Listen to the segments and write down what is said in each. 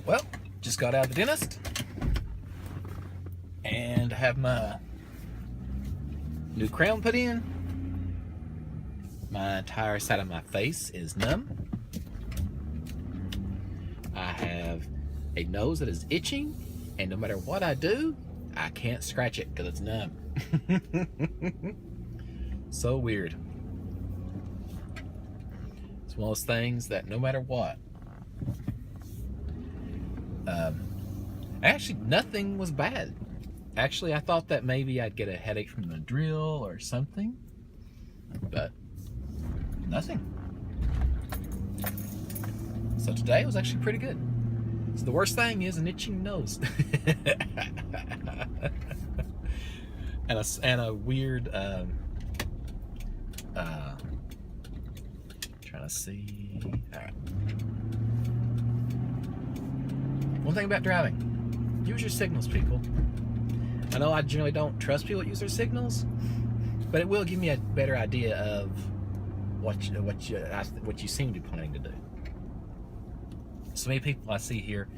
Well, just got out of the dentist and have my new crown put in. My entire side of my face is numb. I have a nose that is itching, and no matter what I do, I can't scratch it because it's numb. So weird. It's one of those things that no matter what, actually nothing was bad. Actually, I thought that maybe I'd get a headache from the drill or something, but nothing. So today was actually pretty good. So the worst thing is an itching nose. and a weird, trying to see. All right. One thing about driving, use your signals, people. I know I generally don't trust people that use their signals, but it will give me a better idea of what you seem to be planning to do. So many people I see here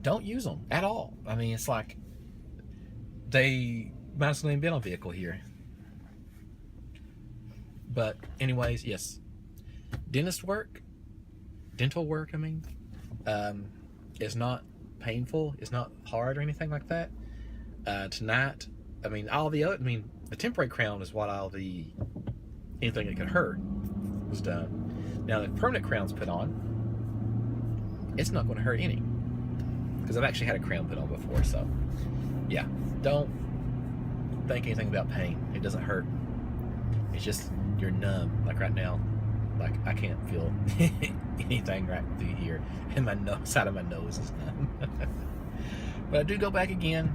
don't use them at all. I mean, it's like they might as well even been on a vehicle here. But anyways, yes, dental work, I mean, is not painful. It's not hard or anything like that. Tonight, I mean, the temporary crown is what anything that could hurt was done. Now the permanent crown's put on, it's not going to hurt any, because I've actually had a crown put on before. So yeah, don't think anything about pain. It doesn't hurt. It's just you're numb. Like right now, like I can't feel anything right through here, and my side of my nose is numb. But I do go back again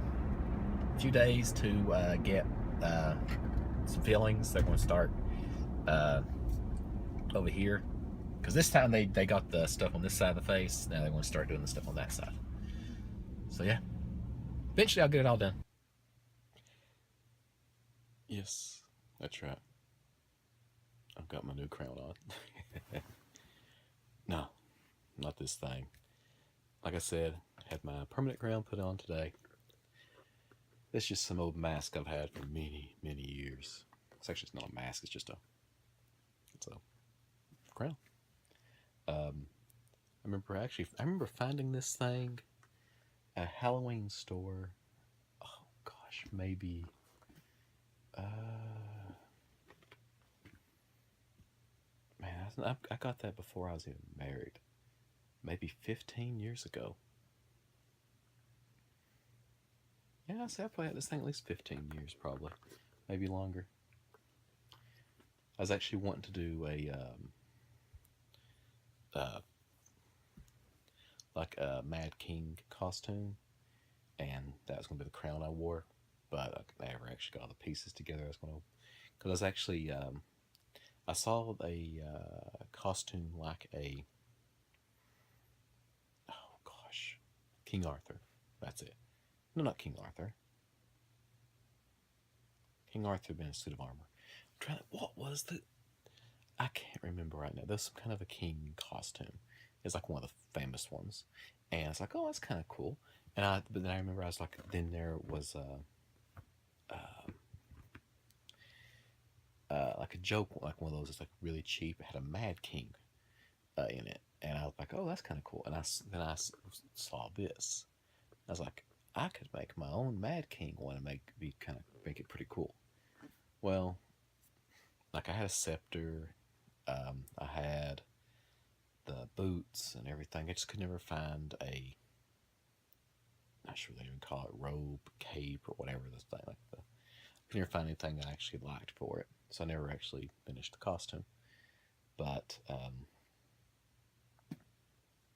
a few days to get some fillings. They're going to start over here, because this time they got the stuff on this side of the face. Now they want to start doing the stuff on that side. So yeah, eventually I'll get it all done. Yes, that's right. I've got my new crown on. No, not this thing. Like I said, I had my permanent crown put on today. It's just some old mask I've had for many, many years. It's actually not a mask, it's a crown. I remember finding this thing at a Halloween store. Oh gosh, maybe man, I got that before I was even married. Maybe 15 years ago. Yeah, I'd say I probably had this thing at least 15 years, probably. Maybe longer. I was actually wanting to do a Mad King costume, and that was going to be the crown I wore, but I never actually got all the pieces together. Because I was actually, I saw a costume like King Arthur. That's it. No, not King Arthur. King Arthur had been in a suit of armor. What was the... I can't remember right now. There's some kind of a king costume. It's like one of the famous ones. And it's like, oh, that's kind of cool. But then I remember I was like, then there was like a joke, like one of those that's like really cheap. It had a Mad King in it. And I was like, oh, that's kind of cool. And then I saw this. I was like, I could make my own Mad King one and make it pretty cool. Well, like I had a scepter, I had the boots and everything. I just could never find not sure they even call it robe, cape, or whatever this thing. I could never find anything I actually liked for it, so I never actually finished the costume. But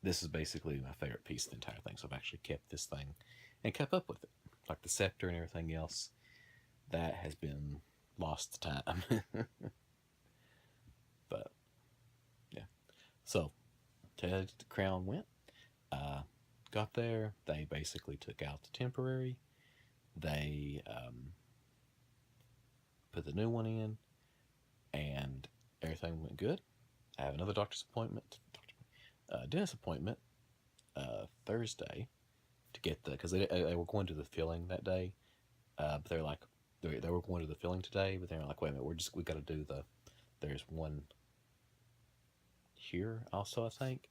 this is basically my favorite piece of the entire thing, so I've actually kept this thing and kept up with it. Like the scepter and everything else, that has been lost to time. But yeah, so the crown went. Got there. They basically took out the temporary. They put the new one in, and everything went good. I have another dentist appointment Thursday to get because they were going to the filling that day, but they're like they were going to the filling today, but they're like, wait a minute, we got to do the there's one here also, I think,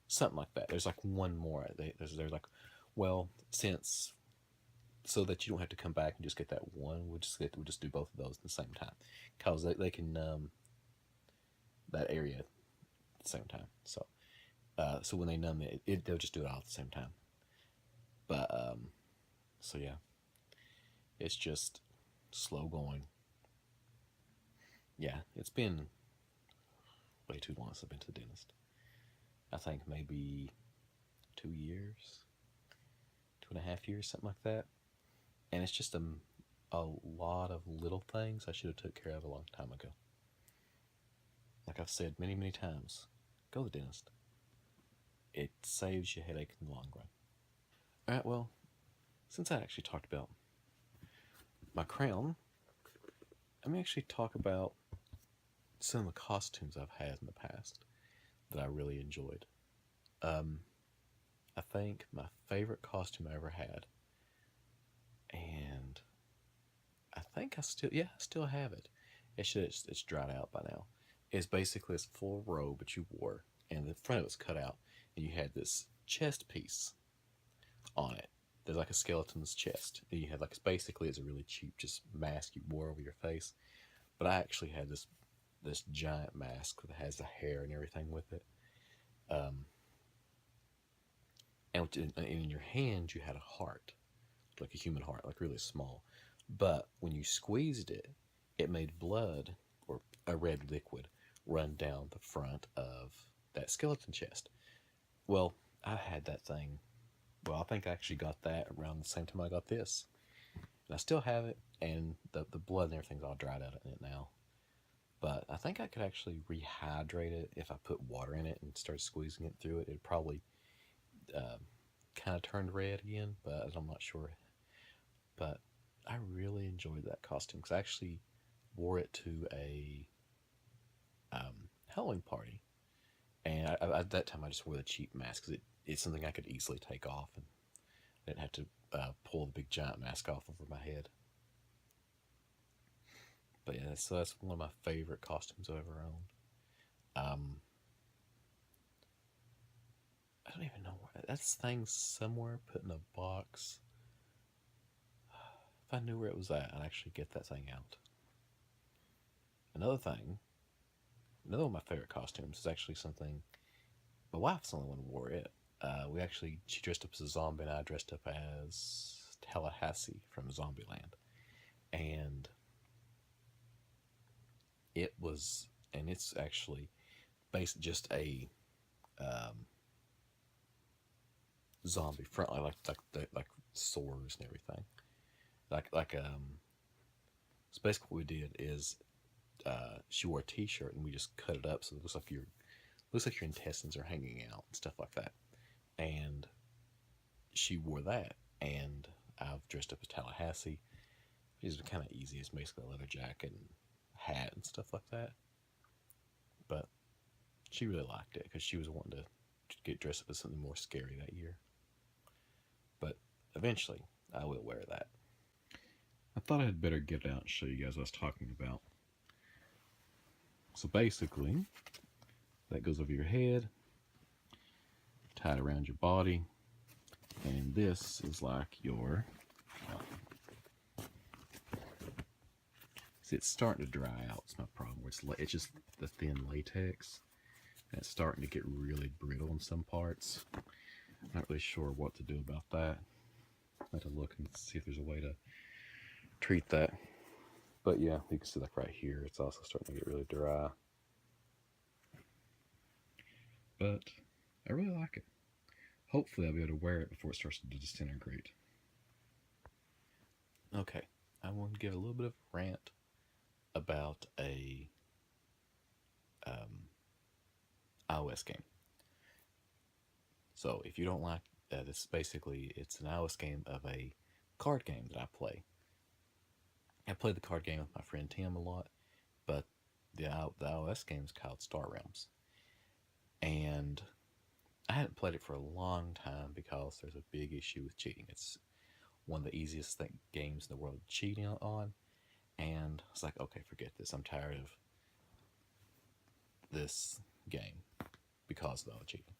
something like that. There's like one more. There's like, well, since so that you don't have to come back and just get that one, we'll just do both of those at the same time, cause they can that area at the same time. So when they numb it, they'll just do it all at the same time. But so yeah, it's just slow going. Yeah, it's been way too long since I've been to the dentist. I think maybe 2 years, 2.5 years, something like that. And it's just a lot of little things I should have took care of a long time ago. Like I've said many, many times, go to the dentist. It saves you a headache in the long run. All right, well, since I actually talked about my crown, let me actually talk about some of the costumes I've had in the past that I really enjoyed. I think my favorite costume I ever had, and I think I still have it. It's dried out by now. It's basically this full robe that you wore, and the front of it's cut out, and you had this chest piece on it. There's like a skeleton's chest. And you had like basically it's a really cheap just mask you wore over your face. But I actually had this giant mask that has the hair and everything with it. And in your hand you had a heart, like a human heart, like really small. But when you squeezed it, it made blood or a red liquid run down the front of that skeleton chest. Well, I had that thing. Well, I think I actually got that around the same time I got this. And I still have it, and the blood and everything's all dried out in it now. But I think I could actually rehydrate it if I put water in it and started squeezing it through it. It'd probably kind of turn red again, but I'm not sure. But I really enjoyed that costume because I actually wore it to a Halloween party. And at that time, I just wore the cheap mask because it's something I could easily take off, and I didn't have to pull the big giant mask off over my head. But yeah, so that's one of my favorite costumes I've ever owned. I don't even know where that's thing somewhere put in a box. If I knew where it was at, I'd actually get that thing out. Another one of my favorite costumes is actually something my wife's the only one who wore it. She dressed up as a zombie, and I dressed up as Tallahassee from Zombieland, and it's actually based just a zombie front, like swords and everything. So basically what we did is she wore a t-shirt and we just cut it up so it looks like your intestines are hanging out and stuff like that. And she wore that, and I've dressed up as Tallahassee. It's kind of easy. It's basically a leather jacket and hat and stuff like that. But she really liked it because she was wanting to get dressed up as something more scary that year. But eventually, I will wear that. I thought I had better get it out and show you guys what I was talking about. So basically, that goes over your head, tied around your body, and this is like your... See, it's starting to dry out. It's my problem. It's just the thin latex, and it's starting to get really brittle in some parts. I'm not really sure what to do about that. I have to look and see if there's a way to treat that. But yeah, you can see like right here, it's also starting to get really dry. But I really like it. Hopefully I'll be able to wear it before it starts to disintegrate. Okay, I want to give a little bit of a rant about a iOS game. So if you don't like this, basically it's an iOS game of a card game that I play. I play the card game with my friend Tim a lot, but the iOS game is called Star Realms. And I hadn't played it for a long time because there's a big issue with cheating. It's one of the easiest games in the world cheating on, and I was like, okay, forget this. I'm tired of this game because of all the cheating.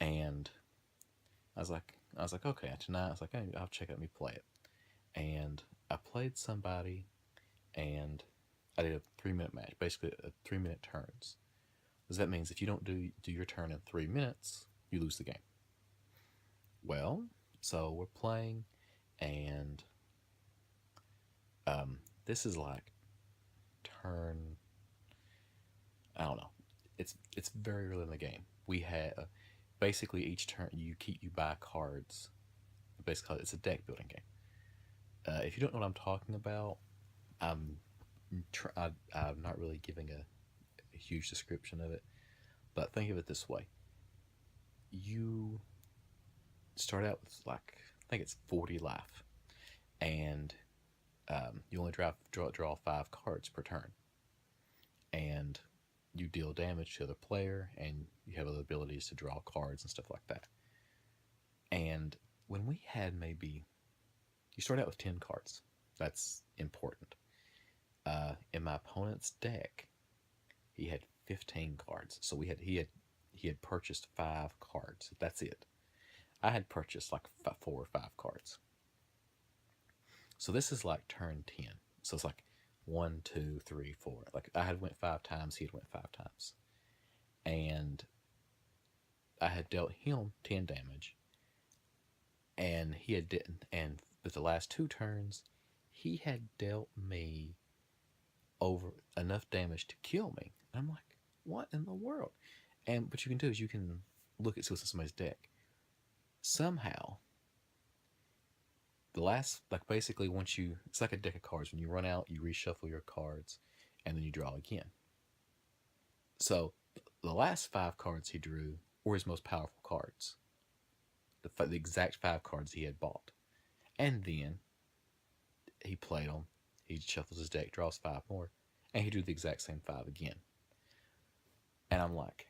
And I was like, okay, tonight I was like, hey, I'll check out me play it. And I played somebody, and I did a 3 minute match, basically a 3 minute turns. Because that means if you don't do your turn in 3 minutes, you lose the game. Well, so we're playing, and this is like turn. I don't know. It's very early in the game. We had basically each turn you buy cards. Basically, it's a deck building game. If you don't know what I'm talking about, I'm I'm not really giving a huge description of it, but think of it this way: you start out with like I think it's 40 life, and you only draw 5 cards per turn, and you deal damage to the player, and you have other abilities to draw cards and stuff like that. And when we had maybe you start out with 10 cards, that's important. In my opponent's deck, he had 15 cards, so he had purchased 5 cards. That's it. I had purchased like 4 or 5 cards. So this is like turn 10. So it's like 1, 2, 3, 4. Like I had went 5 times, he had went 5 times, and I had dealt him 10 damage, and he had didn't. And with the last 2 turns, he had dealt me over enough damage to kill me. And I'm like, what in the world? And what you can do is you can look at somebody's deck. Somehow, the last, like basically once you, it's like a deck of cards. When you run out, you reshuffle your cards, and then you draw again. So the last 5 cards he drew were his most powerful cards. The exact 5 cards he had bought. And then he played them. He shuffles his deck, draws 5 more, and he drew the exact same 5 again. And I'm like,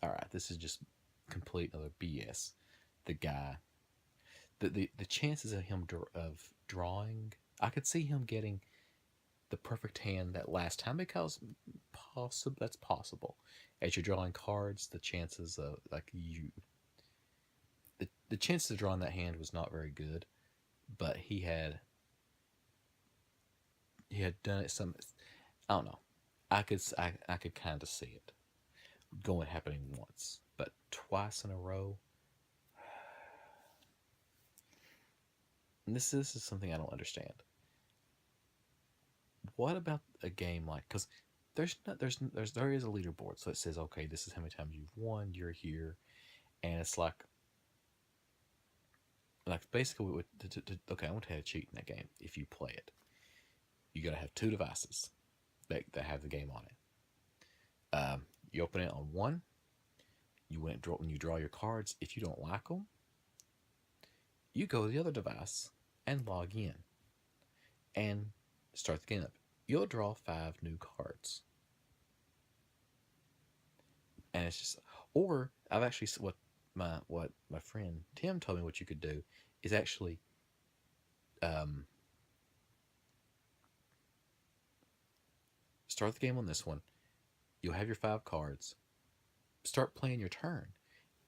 all right, this is just complete other BS. The guy, the chances of him of drawing, I could see him getting the perfect hand that last time because that's possible. As you're drawing cards, the chances of the chances of drawing that hand was not very good, but he had done it some. I don't know. I could kind of see it happening once, but twice in a row. And this is something I don't understand. What about a game like, because there is a leaderboard, so it says, okay, this is how many times you've won. You're here, and it's like basically okay, I want to have a cheat in that game. If you play it, you got to have 2 devices that have the game on it. You open it on one. When you draw your cards. If you don't like them, you go to the other device and log in and start the game up. You'll draw 5 new cards, and it's just. Or I've actually what my friend Tim told me what you could do is actually start the game on this one. You'll have your 5 cards. Start playing your turn.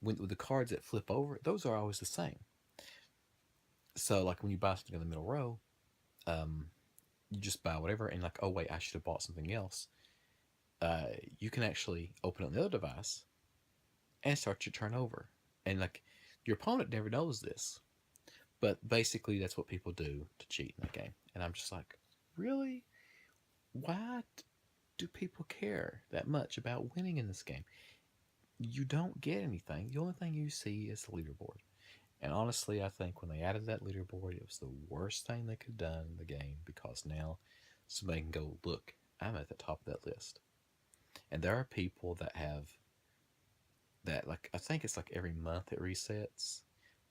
With the cards that flip over, those are always the same. So like when you buy something in the middle row, you just buy whatever, and like, oh wait, I should have bought something else. You can actually open up the other device and start your turn over. And like your opponent never knows this, but basically that's what people do to cheat in that game. And I'm just like, really? Why do people care that much about winning in this game? You don't get anything. The only thing you see is the leaderboard. And honestly, I think when they added that leaderboard, it was the worst thing they could have done in the game, because now somebody can go, look, I'm at the top of that list. And there are people that have that, like, I think it's like every month it resets,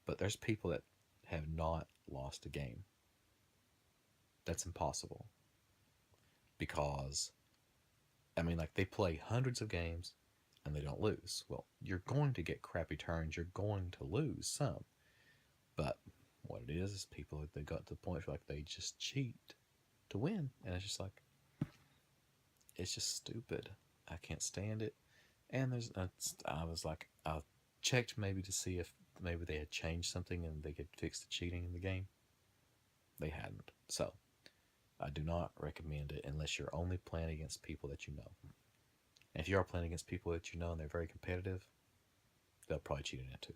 but there's people that have not lost a game. That's impossible. Because, I mean, like, they play hundreds of games, and they don't lose. Well, you're going to get crappy turns. You're going to lose some. But what it is people, they got to the point where like they just cheat to win. And it's just like, it's just stupid. I can't stand it. And I was like, I checked maybe to see if maybe they had changed something and they could fix the cheating in the game. They hadn't. So I do not recommend it unless you're only playing against people that you know. And if you are playing against people that you know and they're very competitive, they'll probably cheat in it too.